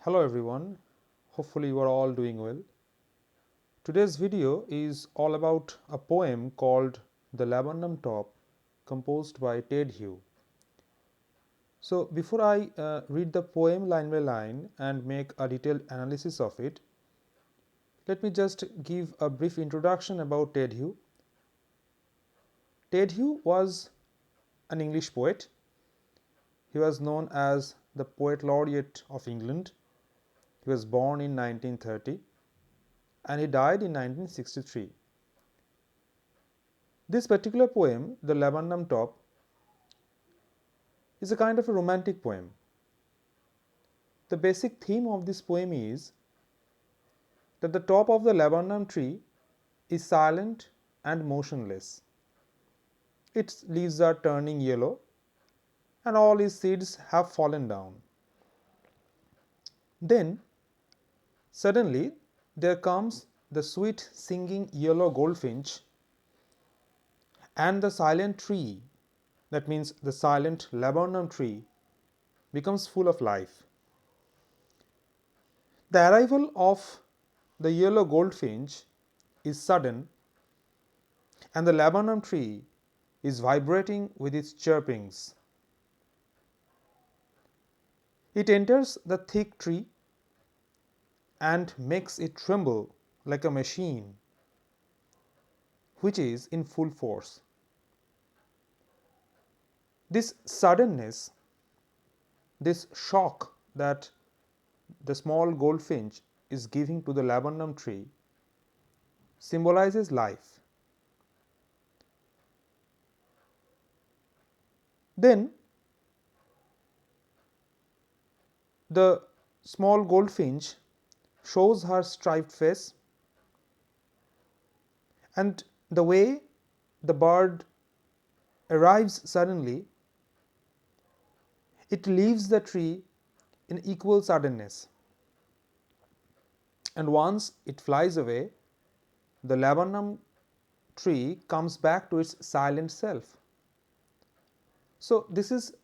Hello everyone, hopefully you are all doing well. Today's video is all about a poem called The Laburnum Top, composed by Ted Hughes. So before I read the poem line by line and make a detailed analysis of it, let me just give a brief introduction about Ted Hughes. Ted Hughes was an English poet. He was known as the Poet Laureate of England. He was born in 1930 and he died in 1963. This particular poem, The Laburnum Top, is a kind of a romantic poem. The basic theme of this poem is that the top of the laburnum tree is silent and motionless. Its leaves are turning yellow and all its seeds have fallen down. Then, suddenly, there comes the sweet singing yellow goldfinch, and the silent tree, that means the silent laburnum tree, becomes full of life. The arrival of the yellow goldfinch is sudden, and the laburnum tree is vibrating with its chirpings. It enters the thick tree and makes it tremble like a machine which is in full force. This suddenness, this shock that the small goldfinch is giving to the laburnum tree symbolizes life. Then the small goldfinch shows her striped face, and the way the bird arrives suddenly, it leaves the tree in equal suddenness, and once it flies away, the laburnum tree comes back to its silent self. So this is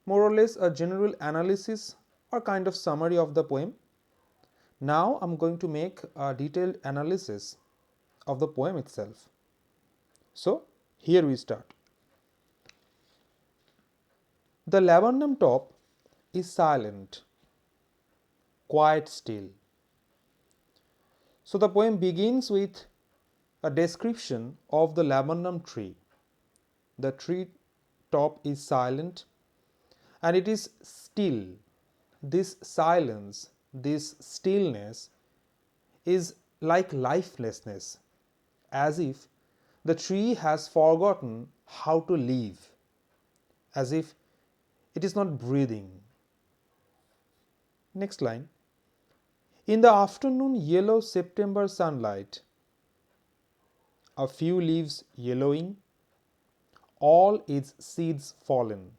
more or less a general analysis or kind of summary of the poem. Now I'm going to make a detailed analysis of the poem itself. So here we start. The laburnum top is silent, quite still. So the poem begins with a description of the laburnum tree. The tree top is silent and it is still. This silence, this stillness is like lifelessness, as if the tree has forgotten how to live, as if it is not breathing. Next line. In the afternoon yellow September sunlight, a few leaves yellowing, all its seeds fallen.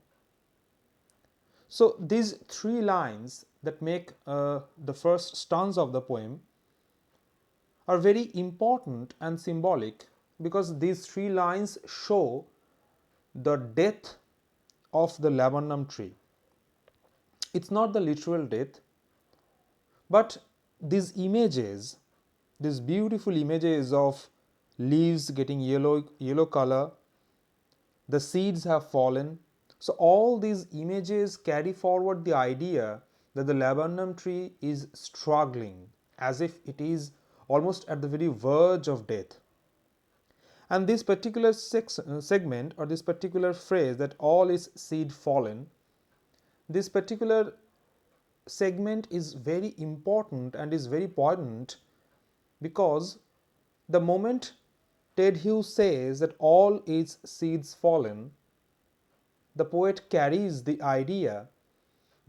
So these three lines that make the first stanza of the poem are very important and symbolic, because these three lines show the death of the laburnum tree. It's not the literal death, but these images, these beautiful images of leaves getting yellow color, the seeds have fallen. So all these images carry forward the idea that the laburnum tree is struggling, as if it is almost at the very verge of death. And this particular segment, or this particular phrase, that all is seed fallen, this particular segment is very important and is very poignant, because the moment Ted Hughes says that all is seeds fallen, the poet carries the idea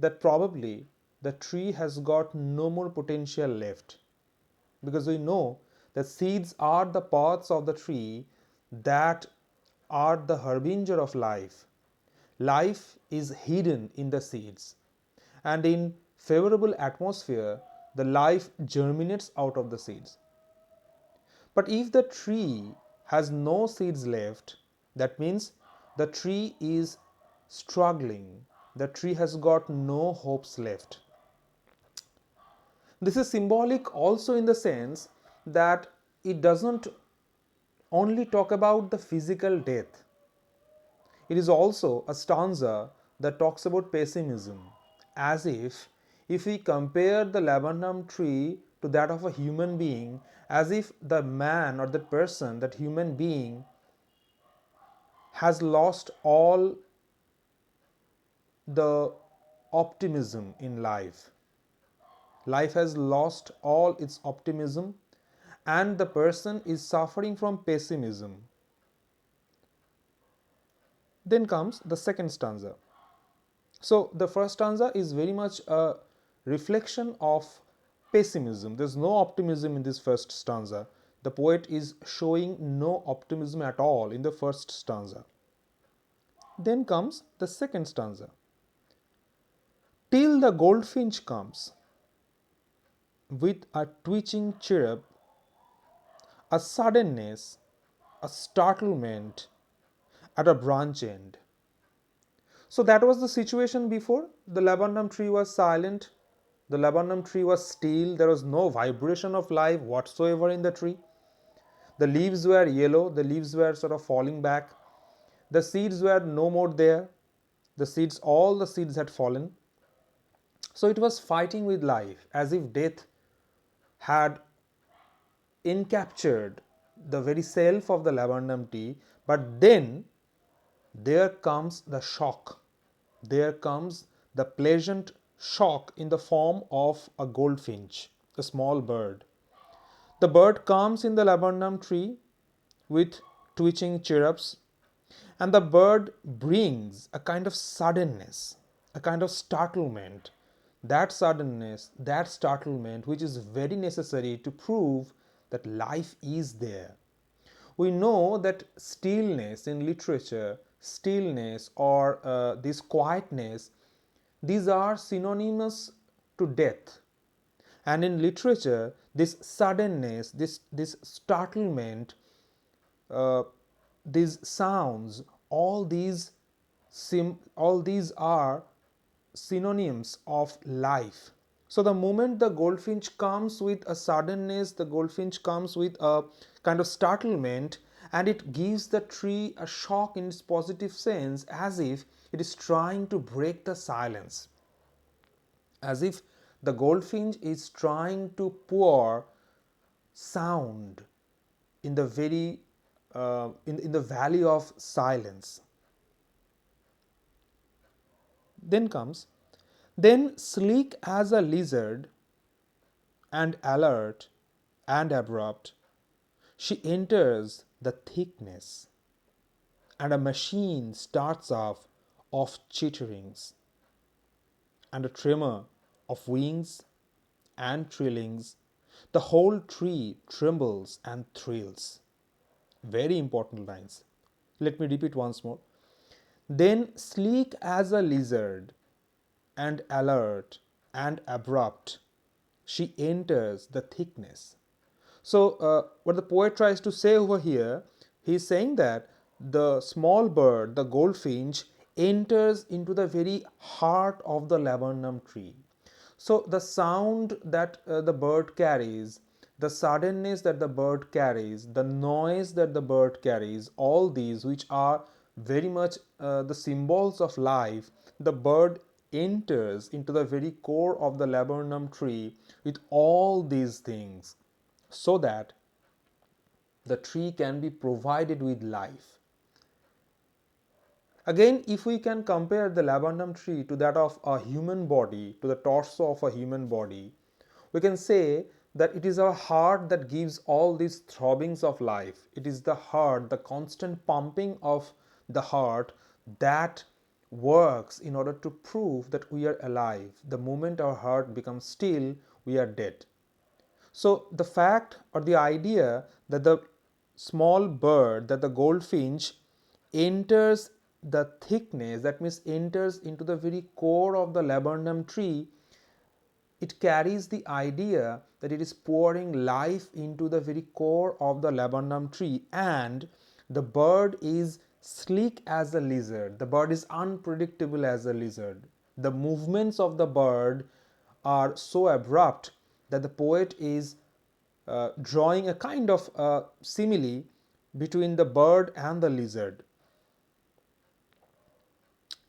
that probably the tree has got no more potential left, because we know that seeds are the parts of the tree that are the harbinger of life. Life is hidden in the seeds, and in favorable atmosphere the life germinates out of the seeds. But if the tree has no seeds left, that means the tree is struggling, the tree has got no hopes left. This is symbolic also in the sense that it doesn't only talk about the physical death. It is also a stanza that talks about pessimism, as if we compare the laburnum tree to that of a human being, as if the man or the person, that human being, has lost all the optimism in life. Life has lost all its optimism, and the person is suffering from pessimism. Then comes the second stanza. So the first stanza is very much a reflection of pessimism. There's no optimism in this first stanza. The poet is showing no optimism at all in the first stanza. Then comes the second stanza. Till the goldfinch comes with a twitching chirrup, a suddenness, a startlement at a branch end. So that was the situation before. The laburnum tree was silent. The laburnum tree was still. There was no vibration of life whatsoever in the tree. The leaves were yellow. The leaves were sort of falling back. The seeds were no more there. All the seeds had fallen. So it was fighting with life as if death had encaptured the very self of the laburnum tree. But then there comes the shock. There comes the pleasant shock in the form of a goldfinch, a small bird. The bird comes in the laburnum tree with twitching chirrups, and the bird brings a kind of suddenness, a kind of startlement. That suddenness, that startlement, which is very necessary to prove that life is there. We know that stillness in literature, stillness or this quietness, these are synonymous to death. And in literature, this suddenness, this startlement, uh, these sounds, all these are synonyms of life. So the moment the goldfinch comes with a suddenness, the goldfinch comes with a kind of startlement, and it gives the tree a shock in its positive sense, as if it is trying to break the silence, as if the goldfinch is trying to pour sound in the very in the valley of silence. Then comes, then sleek as a lizard and alert and abrupt, she enters the thickness, and a machine starts off of chitterings, and a tremor of wings and trillings. The whole tree trembles and thrills. Very important lines. Let me repeat once more. Then, sleek as a lizard, and alert and abrupt, she enters the thickness. So, what the poet tries to say over here, he is saying that the small bird, the goldfinch, enters into the very heart of the laburnum tree. So, the sound that the bird carries, the suddenness that the bird carries, the noise that the bird carries, all these which are very much the symbols of life, the bird enters into the very core of the laburnum tree with all these things, so that the tree can be provided with life. Again, if we can compare the laburnum tree to that of a human body, to the torso of a human body, we can say that it is our heart that gives all these throbbings of life. It is the heart, the constant pumping of the heart, that works in order to prove that we are alive. The moment our heart becomes still, we are dead. So the fact or the idea that the small bird, that the goldfinch enters the thickness, that means enters into the very core of the laburnum tree, it carries the idea that it is pouring life into the very core of the laburnum tree. And the bird is sleek as a lizard, the bird is unpredictable as a lizard. The movements of the bird are so abrupt that the poet is drawing a kind of simile between the bird and the lizard.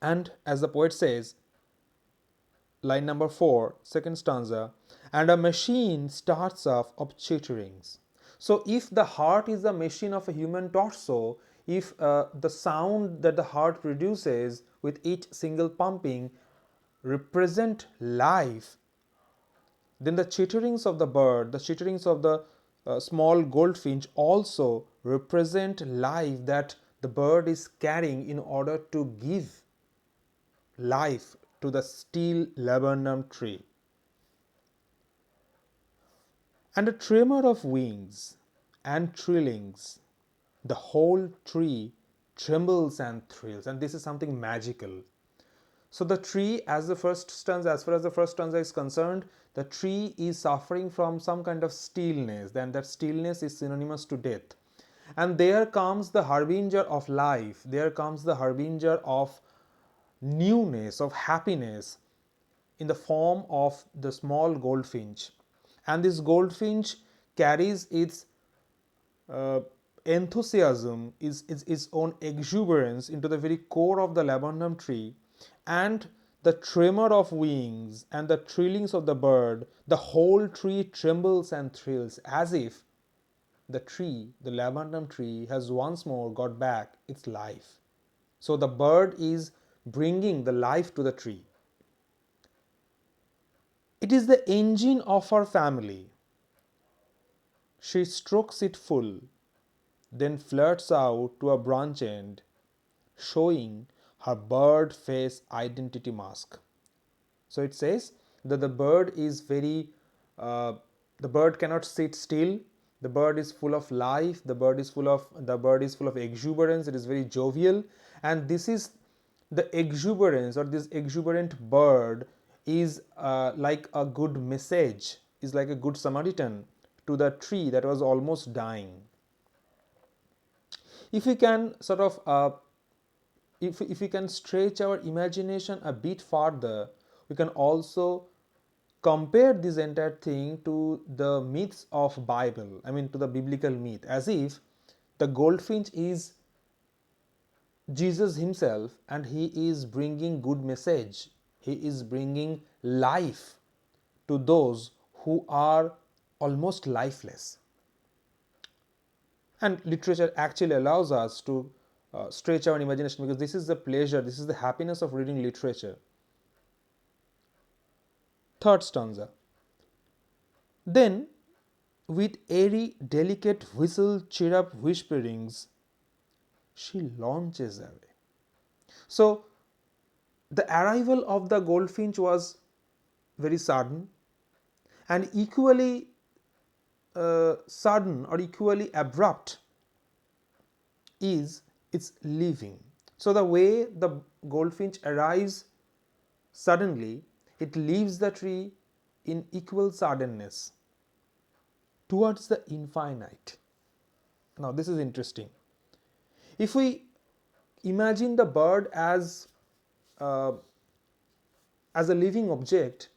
And as the poet says, line number 4, second stanza, and a machine starts off of chitterings. So if the heart is the machine of a human torso, if the sound that the heart produces with each single pumping represent life, then the chitterings of the bird, the chitterings of the small goldfinch also represent life that the bird is carrying in order to give life to the still laburnum tree. And a tremor of wings and trillings, the whole tree trembles and thrills, and this is something magical. So the tree, as the first stanza, as far as the first stanza is concerned, the tree is suffering from some kind of stillness, then that stillness is synonymous to death. And there comes the harbinger of life, there comes the harbinger of newness, of happiness, in the form of the small goldfinch. And this goldfinch carries its uh, enthusiasm, its own exuberance into the very core of the laburnum tree, and the tremor of wings and the trillings of the bird, the whole tree trembles and thrills as if the tree, the laburnum tree, has once more got back its life. So the bird is bringing the life to the tree. It is the engine of her family. She strokes it full, then flirts out to a branch end, showing her bird face identity mask. So it says that the bird is uh, the bird cannot sit still. The bird is full of life. The bird is full of exuberance. It is very jovial, and this is the exuberance, or this exuberant bird is like a good message, is like a good Samaritan to the tree that was almost dying. If we can sort of if we can stretch our imagination a bit farther, we can also compare this entire thing to the myths of Bible, I mean to the biblical myth, as if the goldfinch is Jesus himself and he is bringing good message, he is bringing life to those who are almost lifeless. And literature actually allows us to stretch our imagination, because this is the pleasure, this is the happiness of reading literature. Third stanza. Then, with airy, delicate whistle chirrup whisperings, she launches away. So, the arrival of the goldfinch was very sudden, and equally sudden or equally abrupt is its leaving. So, the way the goldfinch arrives suddenly, it leaves the tree in equal suddenness towards the infinite. Now, this is interesting. If we imagine the bird uh, as a living object,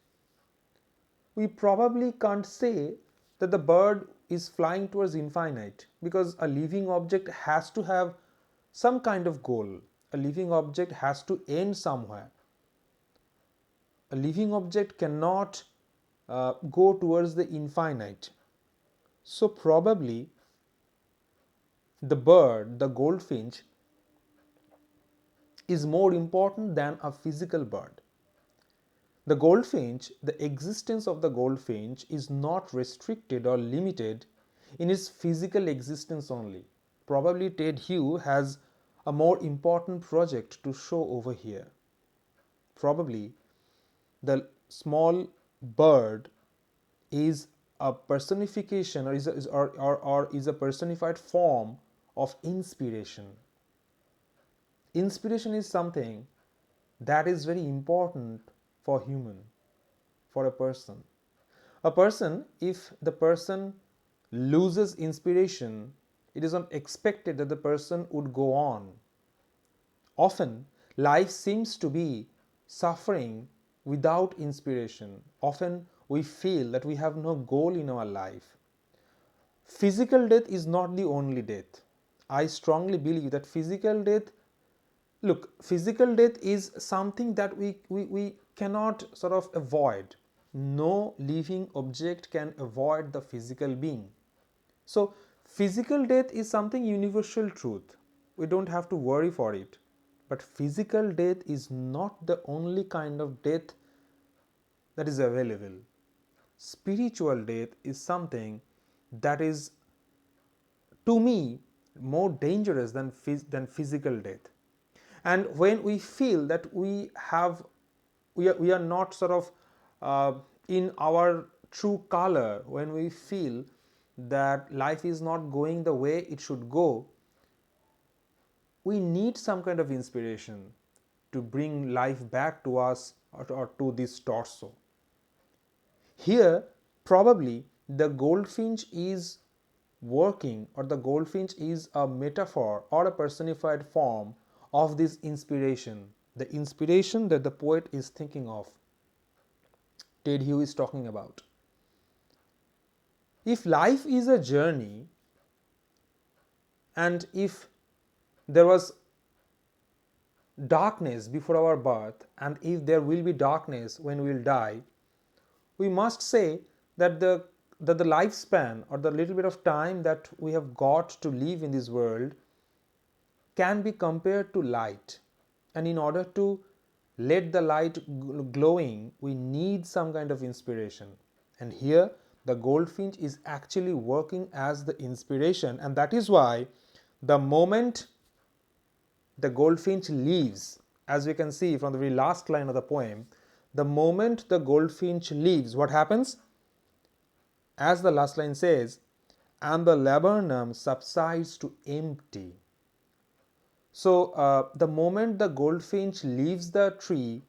we probably can't say that the bird is flying towards infinite, because a living object has to have some kind of goal. A living object has to end somewhere. A living object cannot go towards the infinite. So probably the bird, the goldfinch, is more important than a physical bird. The goldfinch, the existence of the goldfinch is not restricted or limited in its physical existence only. Probably Ted Hughes has a more important project to show over here. Probably the small bird is a personification, or is a personified form of inspiration. Inspiration is something that is very important for human, for a person. A person, if the person loses inspiration, it is not expected that the person would go on. Often, life seems to be suffering without inspiration. Often, we feel that we have no goal in our life. Physical death is not the only death. I strongly believe that physical death is something that we cannot sort of avoid. No living object can avoid the physical being. So, physical death is something universal truth. We don't have to worry for it. But physical death is not the only kind of death that is available. Spiritual death is something that is, to me, more dangerous than physical death. And when we feel that we are not sort of in our true color, when we feel that life is not going the way it should go, we need some kind of inspiration to bring life back to us, or to this torso. Here, probably the goldfinch is working, or the goldfinch is a metaphor or a personified form of this inspiration, the inspiration that the poet is thinking of, Ted Hughes is talking about. If life is a journey, and if there was darkness before our birth, and if there will be darkness when we will die, we must say that the lifespan, or the little bit of time that we have got to live in this world, can be compared to light. And in order to let the light glowing, we need some kind of inspiration. And here the goldfinch is actually working as the inspiration, and that is why the moment the goldfinch leaves, as we can see from the very last line of the poem, the moment the goldfinch leaves, what happens? As the last line says, and the laburnum subsides to empty. So the moment the goldfinch leaves the tree,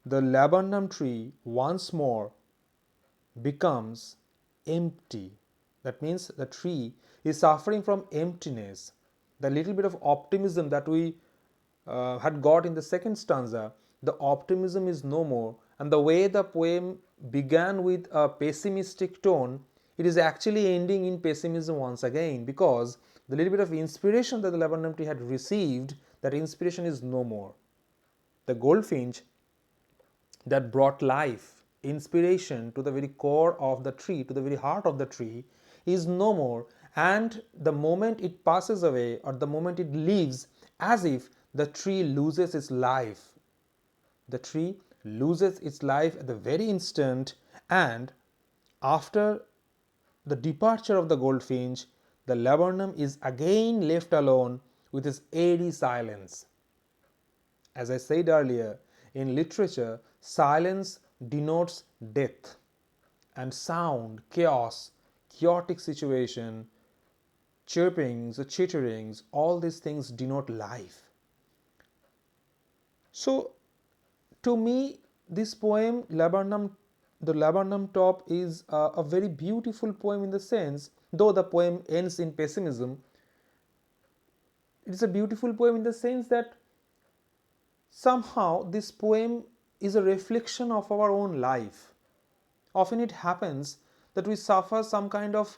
the laburnum tree once more becomes empty. That means the tree is suffering from emptiness. The little bit of optimism that we had got in the second stanza, the optimism is no more, and the way the poem began with a pessimistic tone, it is actually ending in pessimism once again, because the little bit of inspiration that the laburnum tree had received, that inspiration is no more. The goldfinch that brought life, inspiration to the very core of the tree, to the very heart of the tree, is no more. And the moment it passes away, or the moment it leaves, as if the tree loses its life. The tree loses its life at the very instant, and after the departure of the goldfinch, the laburnum is again left alone with its airy silence. As I said earlier, in literature, silence denotes death, and sound, chaos, chaotic situation, chirpings, chitterings, all these things denote life. So, to me, this poem, the Laburnum Top, is a very beautiful poem in the sense, though the poem ends in pessimism, it is a beautiful poem in the sense that somehow this poem is a reflection of our own life. Often it happens that we suffer some kind of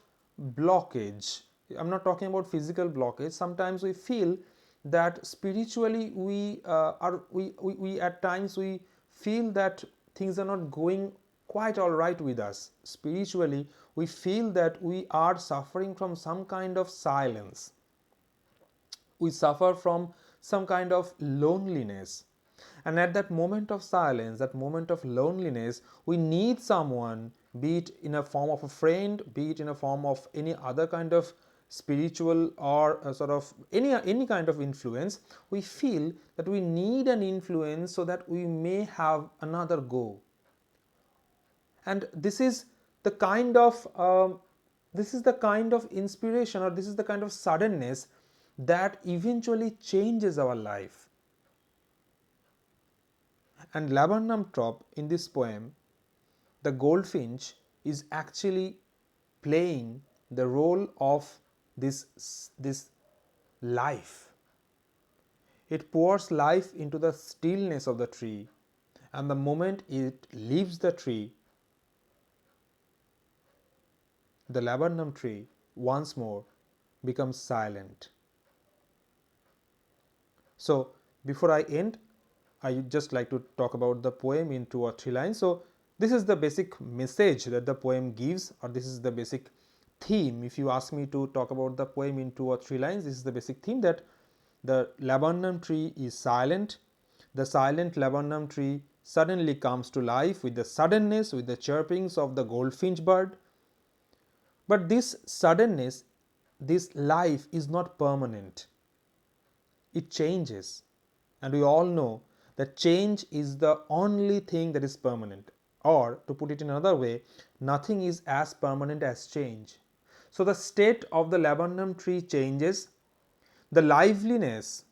blockage. I'm not talking about physical blockage. Sometimes we feel that spiritually we at times we feel that things are not going quite all right with us. Spiritually, we feel that we are suffering from some kind of silence. We suffer from some kind of loneliness. And at that moment of silence, that moment of loneliness, we need someone, be it in a form of a friend, be it in a form of any other kind of spiritual or sort of any kind of influence. We feel that we need an influence so that we may have another go. And this is the kind of inspiration, or this is the kind of suddenness that eventually changes our life. And Laburnum Top, in this poem, the goldfinch is actually playing the role of this life. It pours life into the stillness of the tree, and the moment it leaves the tree, the laburnum tree once more becomes silent. So before I end, I just like to talk about the poem in 2 or 3 lines. So this is the basic message that the poem gives, or this is the basic theme. If you ask me to talk about the poem in 2 or 3 lines, this is the basic theme, that the laburnum tree is silent. The silent laburnum tree suddenly comes to life with the suddenness, with the chirpings of the goldfinch bird. But this suddenness, this life is not permanent. It changes. And we all know that change is the only thing that is permanent. Or, to put it in another way, nothing is as permanent as change. So, the state of the laburnum tree changes. The liveliness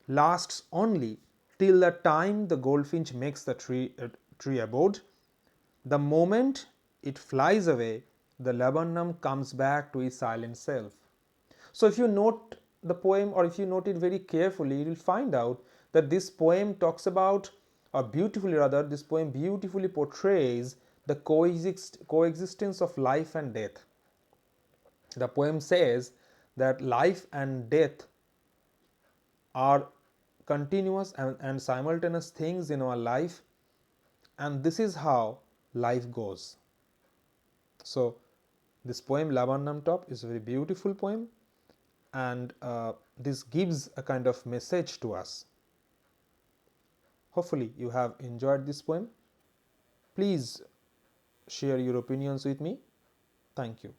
lasts only till the time the goldfinch makes the tree abode. The moment it flies away, the laburnum comes back to its silent self. So if you note the poem, or if you note it very carefully, you will find out that this poem talks about, or beautifully rather, this poem beautifully portrays the coexistence of life and death. The poem says that life and death are continuous and simultaneous things in our life, and this is how life goes. So this poem Laburnum Top is a very beautiful poem, and this gives a kind of message to us. Hopefully you have enjoyed this poem. Please share your opinions with me. Thank you.